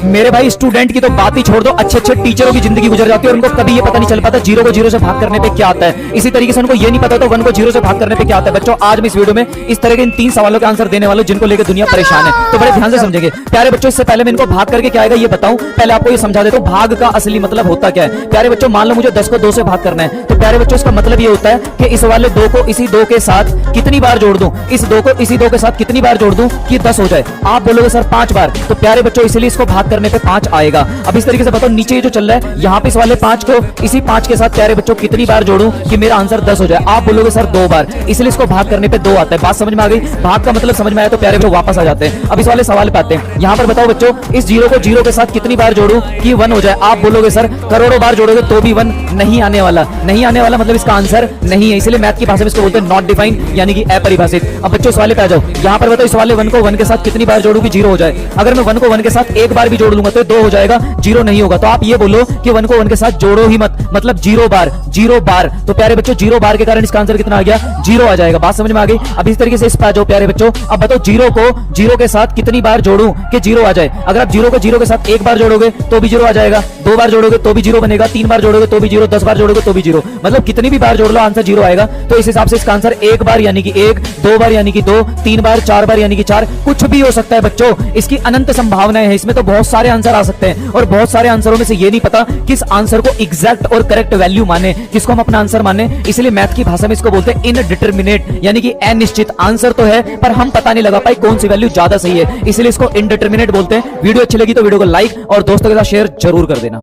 मेरे भाई स्टूडेंट की तो बात ही छोड़ दो, अच्छे अच्छे टीचरों की जिंदगी गुजर जाती है और उनको कभी ये पता नहीं चल पाता जीरो को जीरो से भाग करने पे क्या आता है। इसी तरीके से उनको ये नहीं पता तो वन को जीरो से भाग करने पे क्या आता है। बच्चों आज मैं इस वीडियो में इस तरह के इन 3 सवालों के आंसर देने वालों जिनको लेकर दुनिया परेशान है, तो बड़े ध्यान से समझेंगे प्यारे बच्चों। इससे पहले मैं इनको भाग करके क्या आएगा ये बताऊं, पहले आपको ये समझा देता हूं भाग का असली मतलब होता क्या है। प्यारे बच्चों मान लो मुझे 10 को 2 से भाग करना है, तो प्यारे बच्चों इसका मतलब ये होता है कि इस वाले 2 को इसी 2 के साथ कितनी बार जोड़ दूं, इस 2 को इसी 2 के साथ कितनी बार जोड़ दूं कि 10 हो जाए। आप बोलोगे सर 5 बार, तो प्यारे बच्चों इसलिए इसको भाग करने पे 5 आएगा। अब इस तरीके से बताओ नीचे जो चल रहा है यहाँ पे इस वाले 5 को इसी 5 के साथ प्यारे बच्चों कितनी बार जोड़ूं कि मेरा आंसर 10 हो जाए। आप बोलोगे सर 2 बार, इसलिए इसको भाग करने पे 2 आता है। बात समझ में आ गई? भाग का मतलब समझ में आया तो प्यारे बच्चों वापस आ जाते हैं। अब इस वाले सवाल पे आते हैं। यहाँ पर बताओ बच्चों इस 0 को 0 के साथ कितनी बार जोड़ूं कि 1 हो जाए। आप बोलोगे सर करोड़ों बार जोड़ोगे तो भी 1 नहीं आने वाला। नहीं आने वाला मतलब इसका आंसर नहीं है, इसलिए मैथ की भाषा में इसको बोलते हैं नॉट डिफाइंड, यानी कि अपरिभाषित। अब बच्चों इस वाले पे आ जाओ। यहाँ पर बताओ इस वाले 1 को 1 के साथ कितनी बार जोड़ूं कि 0 हो जाए। अगर मैं 1 को 1 के साथ एक बार भी जोड़ लूंगा तो 2 हो जाएगा, 0 नहीं होगा। तो आप ये बोलो कि 1 को 1 के साथ जोड़ो ही मत, मतलब 0 बार, 0 बार। तो प्यारे बच्चों 0 बार के कारण इसका आंसर कितना आ गया? 0 आ जाएगा। बात समझ में आ गई? अब इस तरीके से इस पे आ जाओ प्यारे बच्चों। अब बताओ 0 को 0 के साथ कितनी बार जोड़ूं कि 0 आ जाए। अगर आप 0 को 0 के साथ एक बार जोड़ोगे तो भी 0 आ जाएगा, 2 बार जोड़ोगे तो भी 0 बनेगा, 3 बार जोड़ोगे तो भी 0, 10 बार जोड़ोगे तो भी 0, मतलब कितनी भी बार जोड़ लो आंसर 0 आएगा। तो इस हिसाब से इसका आंसर 1 बार यानी कि 1, 2 बार यानी कि 2, 3 बार, 4 बार यानी कि 4, कुछ भी हो सकता है बच्चों। इसकी अनंत संभावनाएं हैं, इसमें तो बहुत सारे आंसर आ सकते हैं और बहुत सारे आंसरों में से ये नहीं पता किस आंसर को एग्जैक्ट और करेक्ट वैल्यू माने, किसको हम अपना आंसर माने। इसलिए मैथ की भाषा में इसको बोलते हैं इनडिटरमिनेट, यानी कि अनिश्चित। आंसर तो है पर हम पता नहीं लगा पाए कौन सी वैल्यू ज्यादा सही है, इसलिए इसको इनडिटरमिनेट बोलते हैं। वीडियो अच्छी लगी तो वीडियो को लाइक और दोस्तों के साथ शेयर जरूर कर देना।